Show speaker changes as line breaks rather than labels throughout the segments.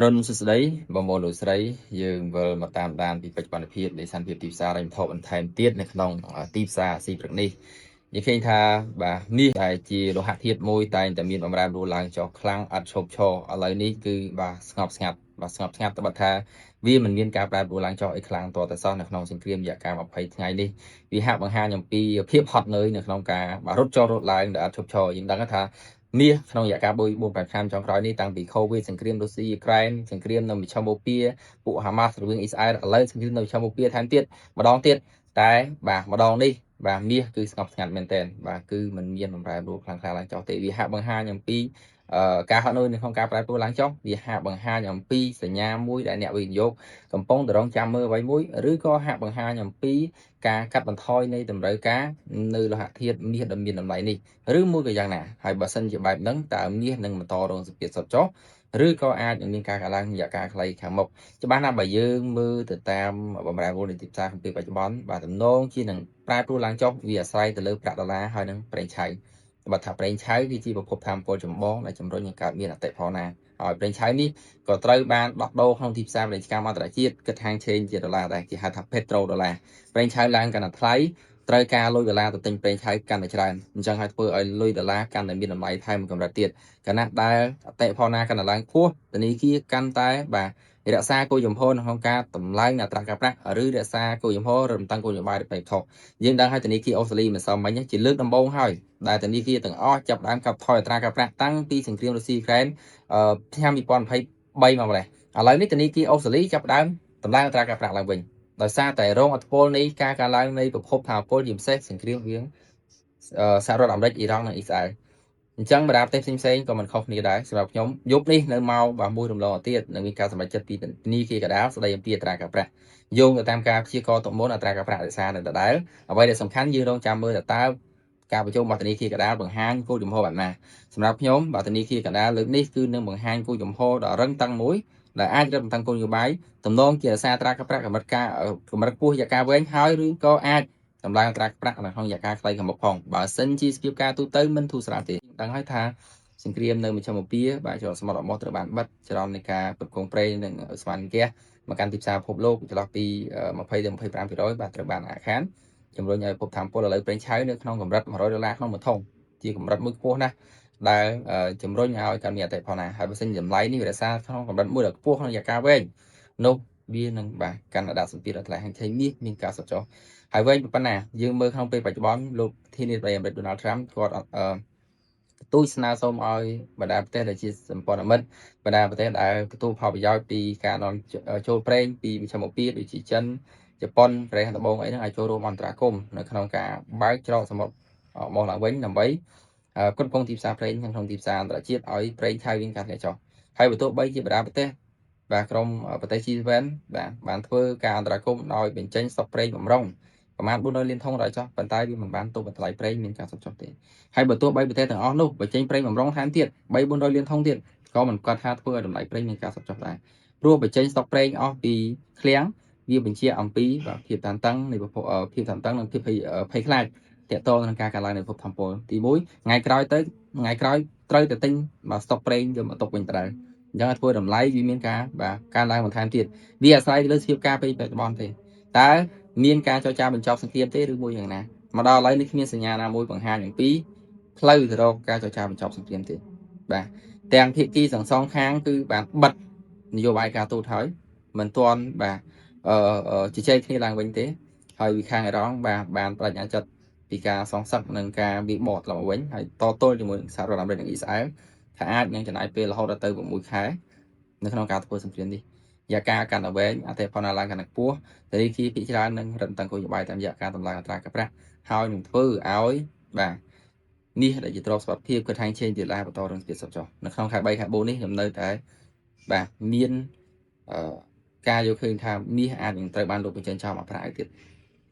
រុនសួស្តីបងប្អូនលោកស្រីយើងវិលមកតាមដានពីបច្ចុប្បន្នភាពនៃសន្តិភាពទីផ្សាររដ្ឋបន្ថែមទៀតនៅក្នុងទីផ្សារអាស៊ីព្រឹកនេះនិយាយឃើញថាបាទនេះដែលជាលោហៈធាតុមួយតែងតែមានបម្រែបម្រួលឡើងចុះខ្លាំងអត់ឈប់ឈរឥឡូវនេះគឺបាទស្ងប់ស្ងាត់តែបើថាវាមិនមានការប្រែប្រួលឡើងចុះអីខ្លាំងតតែសោះនៅក្នុងសង្គ្រាមរយៈកាល20ថ្ងៃនេះវាហាក់បង្ហាញអំពីភាពហត់នឿយនៅក្នុងការរត់ចុះរត់ឡើងដែលអត់ឈប់ឈរយើងដឹងថាមាសក្នុងរយៈកាល4-5ឆ្នាំចុងក្រោយនេះតាំងពី COVID សង្គ្រាមរុស្ស៊ីអ៊ុក្រែនសង្គ្រាមនៅមជ្ឈមបូព៌ាពួកហាម៉ាស់រវាងអ៊ីស្រាអែលឥឡូវសង្គ្រាមនៅមជ្ឈមបូព៌ាថែមទៀតម្ដងទៀតតែបាទម្ដងនេះបាទមាសគឺស្ងប់ស្ងាត់មែនទែនបាទគឺมันមានបំរែបំរួលខ្លាំងឡើងចុះទេវាហាក់បង្ហាញអំពីការហត់នឿយនៅក្នុងការប្រែប្រួលឡើងចុះវាហាក់បង្ហាញអំពីសញ្ញាមួយដែលអ្នកវិនិយោគកំពុងតែរងចាំមើលអ្វីមួយឬក៏ហាក់បង្ហាញអំពីការកាត់បន្ថយនៃតម្រូវការនៅលោហៈធាតុមាសដែលមានតម្លៃនេះឬមួយក៏យ៉ាងណាហើយបើសិនជាបែបហ្នឹងតើមាសនឹងបន្តរងសម្ពាធសុទ្ធចុះឬក៏អាចនឹងមានការកើនឡើងរយៈកាលខ្លីខាងមុខច្បាស់ណាស់បើយើងមើលទៅតាមបម្រែបម្រួលនៃទីផ្សារក្នុងពេលបច្ចុប្បន្នបាទទំនងជានឹងប្រែប្រួលឡើងចុះវាអាស្រ័យទៅលើប្រាក់ដុល្លារហើយនឹងប្រេងឆៅបើថាប្រេងឆៅគឺជាប្រភពថាមពលចម្បងដែលជំរុញឲ្យកើតមានអតិផរណាហើយប្រេងឆៅនេះក៏ត្រូវបានដោះដូរក្នុងទីផ្សារពាណិជ្ជកម្មអន្តរជាតិគិតថាងឆេងជាដុល្លារដែរគេហៅថា petro ដុល្លារប្រេងឆៅឡើងកាន់តែថ្លៃត្រូវការលុយដុល្លារទៅទិញប្រេងឆៅកាន់តែច្រើនអញ្ចឹងហើយធ្វើឲ្យលុយដុល្លារកាន់តែមានតម្លៃថែមកម្រិតទៀតខណៈដែលអតិផរណាកាន់តែឡើងខ្ពស់ធនាគារកាន់តែបាទរក្សាគោលចំហក្នុងការតម្លើងអត្រាការប្រាក់ឬរក្សាគោលចំហរំតាំងគោលនយោបាយរបស់ថោយើងដឹងហើយធនាគារអូស្ត្រាលីមិនសមមិញជាលើកដំបូងហើយដែលធនាគារទាំងអស់ចាប់ផ្ដើមកាត់ថយអត្រាការប្រាក់តាំងពីសង្គ្រាមរុស្ស៊ីអ៊ុក្រែនឆ្នាំ2023មកម្លេះឥឡូវនេះធនាគារអូស្ត្រាលីចាប់ផ្ដើមតម្លើងអត្រាការប្រាក់ឡើងវិញដោយសារតែរងឥទ្ធិពលនៃការកើនឡើងនៃប្រភពថាមពលជាពិសេសសង្គ្រាមវាងសហរដ្ឋអាមេរិកអ៊ីរ៉ង់និងអ៊ីស្រាអែលអញ្ចឹងបណ្ដាប្រទេសផ្សេងៗក៏មិនខុសគ្នាដែរសម្រាប់ខ្ញុំយប់នេះនៅមកបាទមួយរំលងទៀតនឹងមានការសម្រេចចិត្តពីធនាគារកណ្ដាលស្ដីអំពីអត្រាការប្រាក់យោងទៅតាមការព្យាករណ៍ទុកមុនអត្រាការប្រាក់រក្សានៅដដែលអ្វីដែលសំខាន់យើងរងចាំមើលតើការប្រជុំរបស់ធនាគារកណ្ដាលបង្ហាញគោលចំហបែបណាសម្រាប់ខ្ញុំបាទធនាគារកណ្ដាលលើកនេះគឺនឹងបង្ហាញគោលចំហដ៏រឹងតឹងមួយដែលអាចរឹតបន្តឹងគោលនយោបាយទំនងជារក្សាអត្រាការប្រាក់កម្រិតខ្ពស់រយៈកាលវែងហើយឬក៏អាចតម្លើងអត្រាប្រាក់នៅក្នុងរយៈកាលខ្លីខាងមុខផងបើសិនជាស្ពាបការទូទៅមិនធូរស្រាលទេដឹងហើយថាសង្គ្រាមនៅមជ្ឈមបូព៌ាបាទច្រកសមុទ្រអមោះត្រូវបានបិទចរន្តនៃការផ្គត់ផ្គង់ប្រេងនិងស្វ័នហ្គាសមកកាន់ទីផ្សារពិភពលោកចន្លោះពី20ទៅ25%បាទត្រូវបានអាក់ខានជំរុញឲ្យភពថាមពលឥឡូវប្រេងឆៅនៅក្នុងកម្រិត$100ក្នុងមួយធុងជាកម្រិតមួយខ្ពស់ណាស់ដែលជំរុញឲ្យកើតមានអតិផរណាហើយបើសិនតម្លៃនេះវារក្សាក្នុងកម្រិតមួយដ៏ខ្ពស់ក្នុងរយៈកាលវែងនោះវានឹងបាទកាន់តែដាក់សម្ពាធដល់ថ្លៃហាងឆេងមាសមានការសុទ្ធចុះហើយវិញប៉ុណ្ណាយើងមើលក្នុងពេលបច្ចុប្បន្នលោកប្រធានាធិបតីអាមេរិក Donald Trump គាត់ទូចស្នើសុំឲ្យបណ្ដាប្រទេសដែលជាសម្ព័ន្ធមិត្តបណ្ដាប្រទេសដែលទទួលផលប្រយោជន៍ពីការនាំចូលប្រេងពីមជ្ឈមបូព៌ាដូចជាចិនជប៉ុនប្រេងដំបងអីហ្នឹងឲ្យចូលរួមអន្តរាគមន៍នៅក្នុងការបើកច្រកសមុទ្រមកឡើងវិញដើម្បីគ្រប់គ្រងទីផ្សារប្រេងក្នុងទីផ្សារអន្តរជាតិឲ្យប្រេងឆៅមានការធ្លាក់ចុះហើយបើទោះបីជាបណ្ដាប្រទេសបាទក្រុមប្រទេស G7 បាទបានធ្វើការអន្តរាគមន៍ដោយបញ្ចេញស្តុកប្រេងបំរុងប្រមាណ400លានធុងដល់ចុះប៉ុន្តែវាមិនបានទប់បន្ថយប្រេងមានការសុទ្ធចុះទេហើយបើទោះបីប្រទេសទាំងអស់នោះបញ្ចេញប្រេងបំរុងថែមទៀត3-400លានធុងទៀតក៏មិនគាត់ថាធ្វើឲ្យតម្លៃប្រេងមានការសុទ្ធចុះដែរព្រោះបញ្ចេញស្តុកប្រេងអស់ពីឃ្លាំងវាបញ្ជាក់អំពីភាពតានតឹងនៃភាពតានតឹងនិងភាពភ័យខ្លាចតកតងនឹងការកើនឡើងនៃភពធម្មពលទី1ថ្ងៃក្រោយត្រូវតែទិញស្តុកប្រេងយកមកទុកវិញដែរអញ្ចឹងធ្វើតម្លៃវាមានការកើនឡើងបន្ថែមទៀតវាអាស្រ័យលើស្ថានភាពពេលបច្ចុប្បន្នទេតើមានការចរចាបញ្ចប់សង្គ្រាមទេឬមួយយ៉ាងណាមកដល់ឥឡូវនេះគ្មានសញ្ញាណាមួយបង្ហាញអំពីផ្លូវទៅរកការចរចាបញ្ចប់សង្គ្រាមទេបាទទាំងភាគីទាំងសងខាងគឺបានបិទនយោបាយការទូតហើយមិនទាន់បាទជជែកគ្នាឡើងវិញទេហើយវិខាងអ៊ីរ៉ង់បានបញ្ញាចិត្តពីការសងសឹកនិងការវាបកត្រឡប់មកវិញហើយតទល់ជាមួយសហរដ្ឋអាមេរិកនិងអ៊ីស្រាអែលថាអាចនឹងចំណាយពេលរហូតដល់ទៅ6ខែនៅក្នុងការធ្វើសង្គ្រាមនេះរយៈកាលកាន់តែវែងអតិផរណាឡើងកាន់តែខ្ពស់ធនាគារភាគច្រើននឹងរឹតបន្តឹងគោលនយោបាយតាមរយៈការតម្លើងអត្រាការប្រាក់ហើយនឹងធ្វើឲ្យបាទនេះដែលជាទ្រព្យសម្បត្តិភាពគឺថែងឆេងដុល្លារបន្តរងភាពសុទ្ធចុះនៅក្នុងខែ3ខែ4នេះខ្ញុំនៅតែបាទមានការយកឃើញថាមាសអាចនឹងត្រូវបានលុបបញ្ចេញចោលមកប្រាក់ទៀត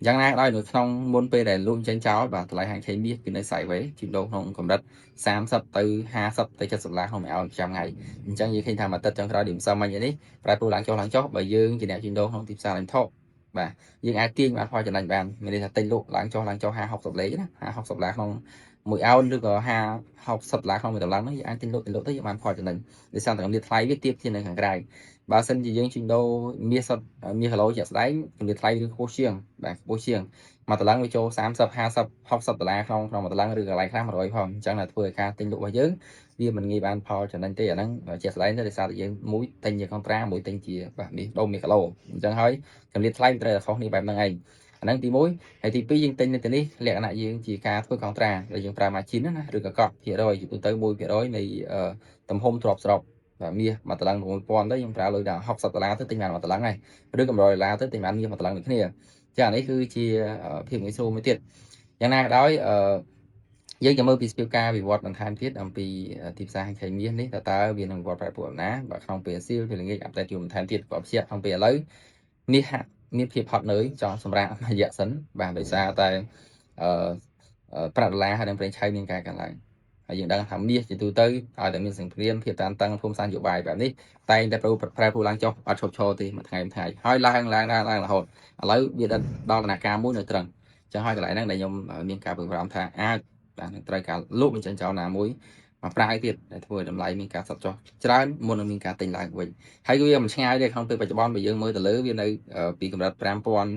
យ៉ាងណាក៏ដោយនៅក្នុងមុនពេលដែលលុបបញ្ចេញចោលបាទតម្លៃហាងឆេងមាសគឺនៅ sideways ជិះដូរក្នុងកម្រិត30ទៅ50ទៅ$70ក្នុងមួយអោនប្រចាំថ្ងៃអញ្ចឹងយើងឃើញថាមួយអាទិត្យចុងក្រោយនេះម្សិលមិញនេះប្រែប្រួលឡើងចុះបើយើងជាអ្នកជិះដូរក្នុងទីផ្សារឡែងថោកបាទយើងអាចទាញបានផលចំណេញបានមានន័យថាទិញលក់ឡើងចុះ50-60លេខណា$50ក្នុង 1 ounce ឬក៏50 ដុល្លារក្នុង1 ដុល្លារហ្នឹងយើងអាចទិញលក់ទៅយើងបានផលចំណេញដោយសារតែកម្រិតថ្លៃវាទាបជាងនៅខាងក្រៅបើសិនជាយើងជួញដូរមាសគីឡូជាក់ស្ដែងកម្រិតថ្លៃវាខ្ពស់ជាងបាទខ្ពស់ជាងមួយតម្លឹងវាចូល30 50 60 ដុល្លារក្នុងមួយតម្លឹងឬកន្លែងខ្លះ100ផងអញ្ចឹងតែធ្វើឲ្យការទិញលក់របស់យើងវាមិនងាយបានផលចំណេញទេអាហ្នឹងជាក់ស្ដែងទៅដោយសារតែយើងមួយទិញជាកុងត្រាមួយទិញជាបាទមាសដូរមាសគីឡូអញ្ចឹងហើយកម្រិតថ្លៃវាត្រូវតែខុសគ្នាបែបហ្នឹងឯងអាហ្នឹងទី1ហើយទី2យើងទិញនៅទីនេះលក្ខណៈយើងជាការធ្វើកុងត្រាដែលយើងប្រើ margin ណាឬក៏កក់ភាគរយជាទូទៅ 1% នៃទំហំទ្រព្យស្រុកបាទមាសមួយតម្លឹង 6000 ទៅយើងប្រើលុយដល់60 ដុល្លារទៅទិញបានមួយតម្លឹងហើយឬក៏100 ដុល្លារទៅទិញបានមាសមួយតម្លឹងដូចគ្នាចាអានេះគឺជាភាពងាយស្រួលមួយទៀតយ៉ាងណាក៏ដោយយើងចាំមើលពីស្ពីបការវិវត្តបន្ថែមទៀតអំពីទីផ្សារហាងខេមាសនេះតើវានឹងវិវត្តប្រែប្រួលណាបាទក្នុងពេលសៀលពេលល្ងាចអាប់ដេតយូរបន្ថែមទៀតក៏ព្យាក្នុងពេលឥឡូវនេះហាក់មានភាពហត់នឿយចង់សម្រាប់រយៈសិនបាទដោយសារតែប្រាក់ដុល្លារហើយនឹងប្រេងឆៅមានការកើនឡើងហើយយើងដឹងថាមាសជាទូទៅឲ្យតែមានសង្គ្រាមភាពតានតឹងភូមិសាស្ត្រនយោបាយបែបនេះតែងតែប្រែប្រួលឡើងចុះអត់ឈប់ឈរទេមួយថ្ងៃហើយឡើងរហូតឥឡូវវាដល់ដំណាក់កាលមួយនៅត្រឹងចឹងហើយកន្លែងហ្នឹងដែលខ្ញុំមានការព្រួយបារម្ភថាអាចបាទនឹងត្រូវការលក់បញ្ចេញចោលណាមួយមកប្រាយទៀតដែលធ្វើឲ្យតម្លៃមានការសត់ចុះច្រើនមុននឹងមានការទិញឡើងវិញហើយវាមិនឆ្ងាយទេក្នុងពេលបច្ចុប្បន្នបើយើងមើលទៅលើវានៅពីកម្រិត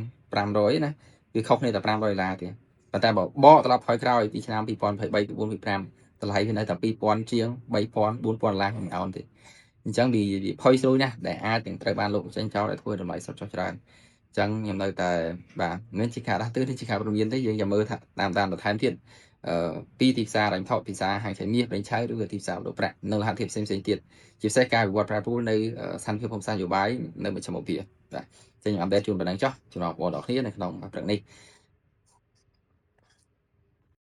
5500 ណាវាខុសគ្នាតែ$500ទេប៉ុន្តែបើបកត្រឡប់ថយក្រោយពីឆ្នាំ2023 2024 2025តម្លៃវានៅតែ2000ជាង3000 4000ដុល្លារក្នុងអោនទេអញ្ចឹងវាផុយស្រួយណាស់ដែលអាចនឹងត្រូវបានលក់បញ្ចេញចោលឲ្យធ្វើតម្លៃសត់ចុះច្រើនអញ្ចឹងខ្ញុំនៅតែបាទមិនជាការដាស់តឿនទេជាការព្រមានទេយើងចាំមើលថាតាមបន្ថែមទៀតពីទីផ្សាររ៉ាញ់ថោទីផ្សារហាងខេមាសប្រេងឆៅឬក៏ទីផ្សារលក់ប្រាក់នៅលទ្ធភាពផ្សេងទៀតជាពិសេសការវិវត្តប្រែប្រួលនៅស្ថានភាពភូមិសាស្ត្រនយោបាយនៅមជ្ឈមបូព៌ាបាទចឹងខ្ញុំអាប់ដេតជូនប៉ុណ្ណឹងចុះជំរាបបងប្អូនអរគ្នានៅក្នុងព្រឹកនេះ